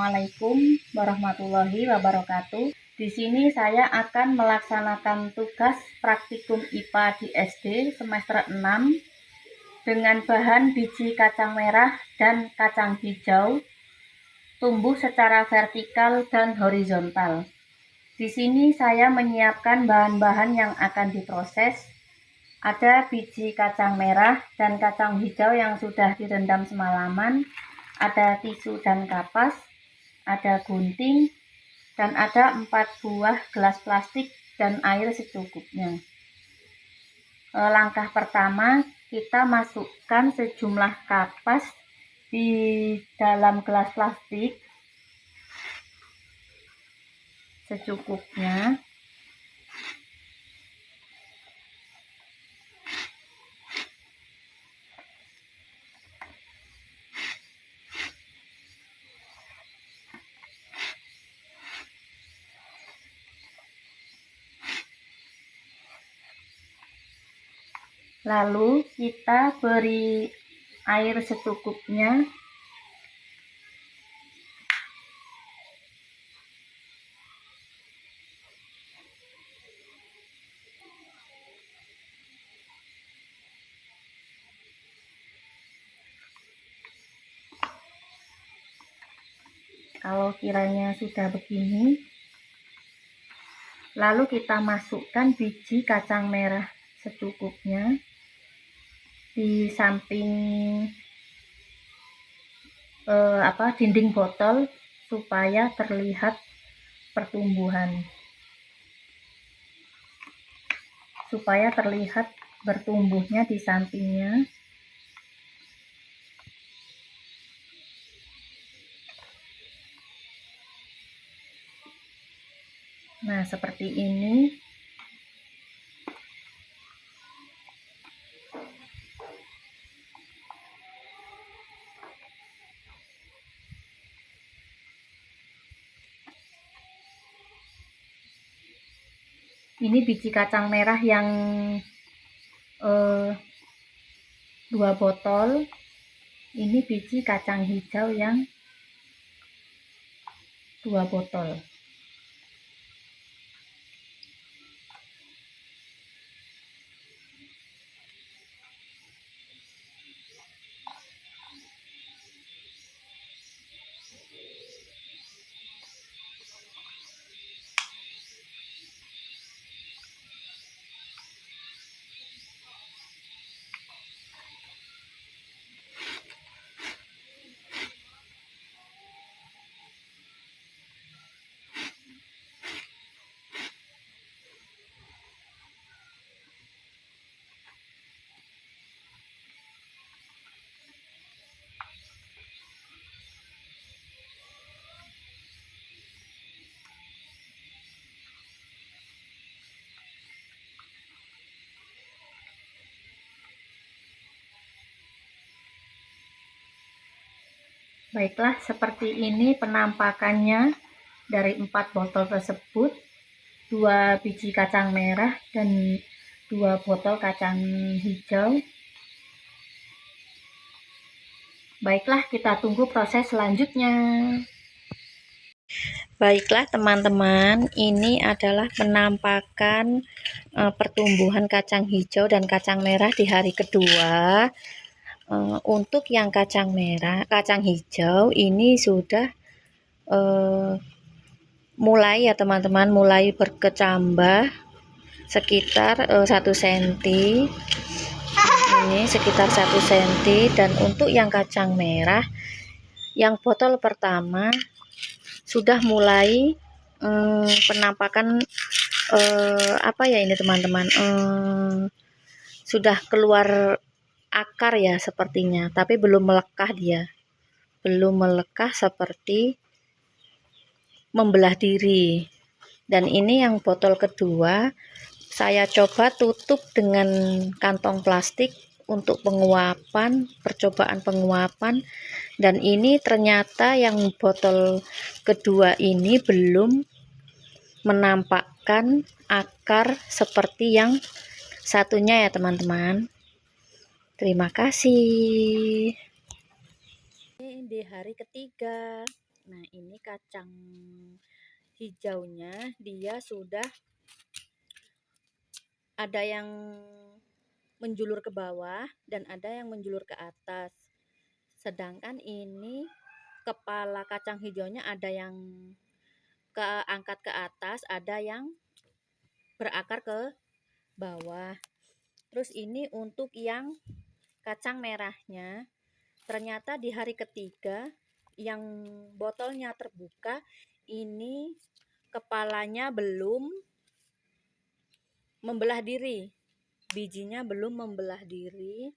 Assalamualaikum warahmatullahi wabarakatuh. Di sini saya akan melaksanakan tugas praktikum IPA di SD semester 6 dengan bahan biji kacang merah dan kacang hijau tumbuh secara vertikal dan horizontal. Di sini saya menyiapkan bahan-bahan yang akan diproses. Ada biji kacang merah dan kacang hijau yang sudah direndam semalaman, ada tisu dan kapas, ada gunting, dan ada 4 buah gelas plastik dan air secukupnya. Langkah pertama, kita masukkan sejumlah kapas di dalam gelas plastik secukupnya. Lalu kita beri air secukupnya. Kalau kiranya sudah begini, lalu kita masukkan biji kacang merah secukupnya di samping dinding botol supaya terlihat pertumbuhan, supaya terlihat bertumbuhnya di sampingnya. Nah, seperti ini. Ini biji kacang merah yang 2 botol. Ini biji kacang hijau yang 2 botol. Baiklah, seperti ini penampakannya dari 4 botol tersebut, 2 biji kacang merah dan 2 botol kacang hijau. Baiklah, kita tunggu proses selanjutnya. Baiklah teman-teman, ini adalah penampakan pertumbuhan kacang hijau dan kacang merah di hari kedua. Untuk yang kacang hijau ini sudah mulai ya teman-teman, mulai berkecambah sekitar 1 cm. Ini sekitar 1 cm. Dan untuk yang kacang merah, yang botol pertama sudah mulai penampakan ini teman-teman, sudah keluar akar ya sepertinya, tapi belum melekah, dia belum melekah seperti membelah diri. Dan ini yang botol kedua, saya coba tutup dengan kantong plastik untuk percobaan penguapan, dan ini ternyata yang botol kedua ini belum menampakkan akar seperti yang satunya ya teman-teman. Terima kasih. Ini di hari ketiga. Nah, ini kacang hijaunya dia sudah ada yang menjulur ke bawah dan ada yang menjulur ke atas. Sedangkan ini kepala kacang hijaunya ada yang keangkat ke atas, ada yang berakar ke bawah. Terus ini untuk yang kacang merahnya, ternyata di hari ketiga yang botolnya terbuka, ini kepalanya belum membelah diri, bijinya belum membelah diri.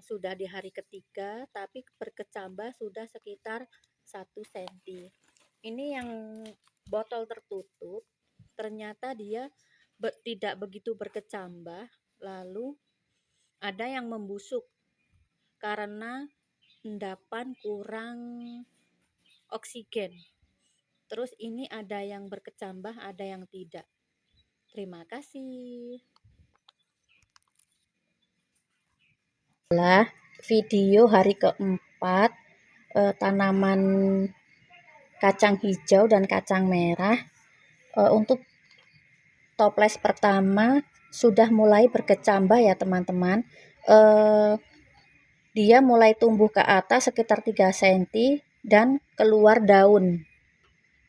Sudah di hari ketiga tapi berkecambah sudah sekitar 1 cm. Ini yang botol tertutup ternyata dia tidak begitu berkecambah, lalu ada yang membusuk karena endapan kurang oksigen. Terus ini ada yang berkecambah, ada yang tidak. Terima kasih. Video hari keempat tanaman kacang hijau dan kacang merah. Untuk toples pertama sudah mulai berkecambah ya teman-teman. Dia mulai tumbuh ke atas sekitar 3 cm dan keluar daun,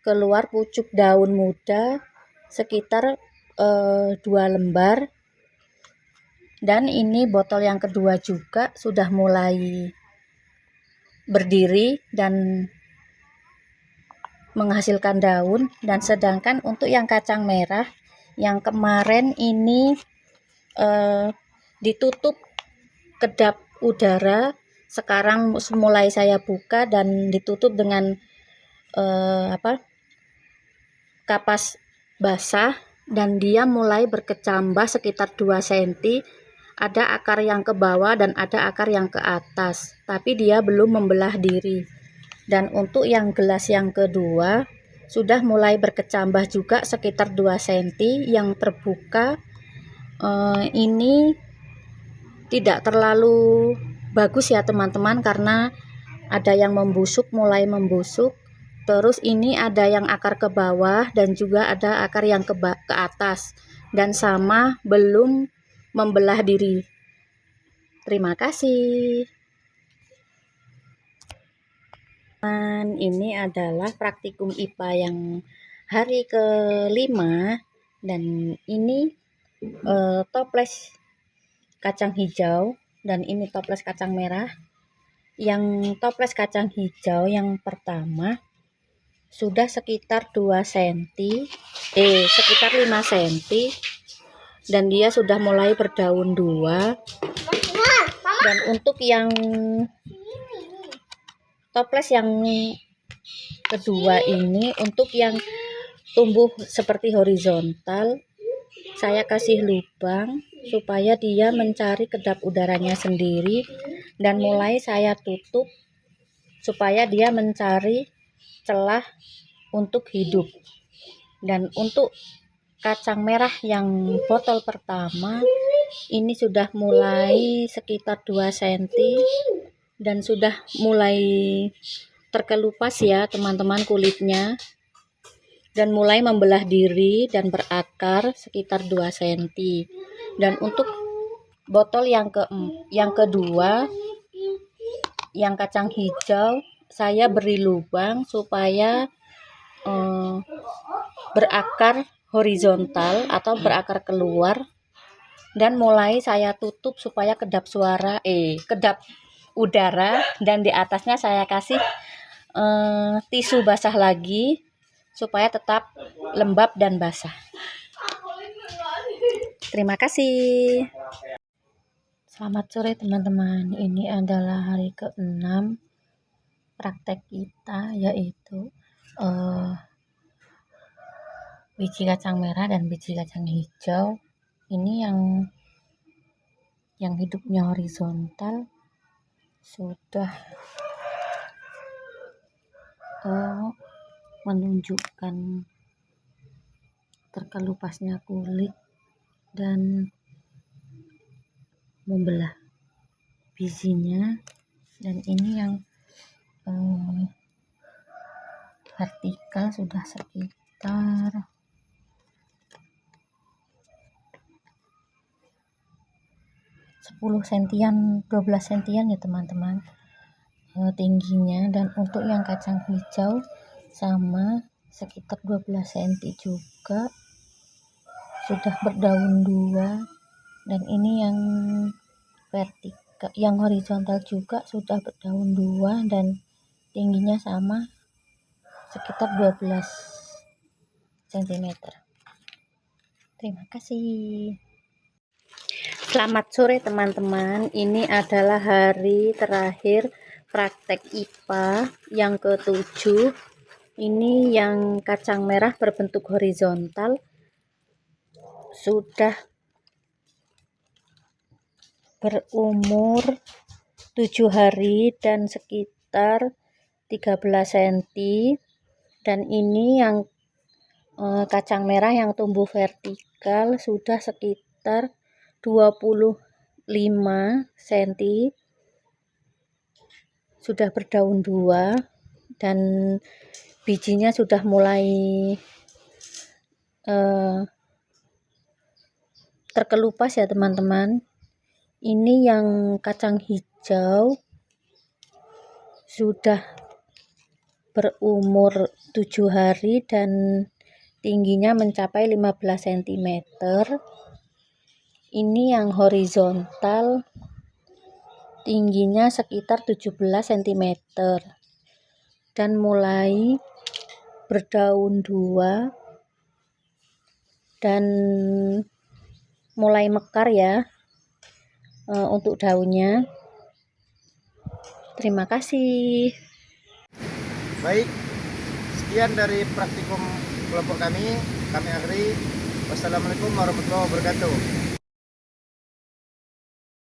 keluar pucuk daun muda sekitar 2 lembar. Dan ini botol yang kedua juga sudah mulai berdiri dan menghasilkan daun. Dan sedangkan untuk yang kacang merah yang kemarin ini ditutup kedap udara, sekarang mulai saya buka dan ditutup dengan kapas basah dan dia mulai berkecambah sekitar 2 cm. Ada akar yang ke bawah dan ada akar yang ke atas, tapi dia belum membelah diri. Dan untuk yang gelas yang kedua sudah mulai berkecambah juga sekitar 2 cm yang terbuka. Ini tidak terlalu bagus ya teman-teman, karena ada yang membusuk, mulai membusuk. Terus ini ada yang akar ke bawah dan juga ada akar yang ke atas dan sama belum membelah diri. Terima kasih. Dan ini adalah praktikum IPA yang hari kelima, dan ini toples kacang hijau dan ini toples kacang merah. Yang toples kacang hijau yang pertama sudah sekitar 2 cm, sekitar 5 cm, dan dia sudah mulai berdaun 2. Dan untuk yang toples yang kedua ini, untuk yang tumbuh seperti horizontal, saya kasih lubang supaya dia mencari kedap udaranya sendiri, dan mulai saya tutup supaya dia mencari celah untuk hidup. Dan untuk kacang merah yang botol pertama ini sudah mulai sekitar 2 cm dan sudah mulai terkelupas ya teman-teman kulitnya, dan mulai membelah diri dan berakar sekitar 2 cm. Dan untuk botol yang kedua yang kacang hijau, saya beri lubang supaya berakar horizontal atau berakar keluar, dan mulai saya tutup supaya kedap udara, dan di atasnya saya kasih tisu basah lagi supaya tetap lembab dan basah. Terima kasih. Selamat sore teman-teman. Ini adalah hari ke-6 praktek kita, yaitu biji kacang merah dan biji kacang hijau. Ini yang hidupnya horizontal sudah menunjukkan terkelupasnya kulit dan membelah bijinya. Dan ini yang vertikal sudah sekitar 10 sentian, 12 sentian ya teman-teman tingginya. Dan untuk yang kacang hijau sama sekitar 12 cm juga, sudah berdaun 2. Dan ini yang vertikal, yang horizontal juga sudah berdaun 2 dan tingginya sama sekitar 12 cm. Terima kasih. Selamat sore teman-teman. Ini adalah hari terakhir praktek IPA yang ke-7. Ini yang kacang merah berbentuk horizontal sudah berumur 7 hari dan sekitar 13 cm. Dan ini yang kacang merah yang tumbuh vertikal sudah sekitar 25 cm, sudah berdaun 2 dan bijinya sudah mulai terkelupas ya teman-teman. Ini yang kacang hijau sudah berumur 7 hari dan tingginya mencapai 15 cm. Ini yang horizontal tingginya sekitar 17 cm dan mulai berdaun 2 dan mulai mekar ya untuk daunnya. Terima kasih. Baik, sekian dari praktikum kelompok kami akhiri. Wassalamualaikum warahmatullahi wabarakatuh.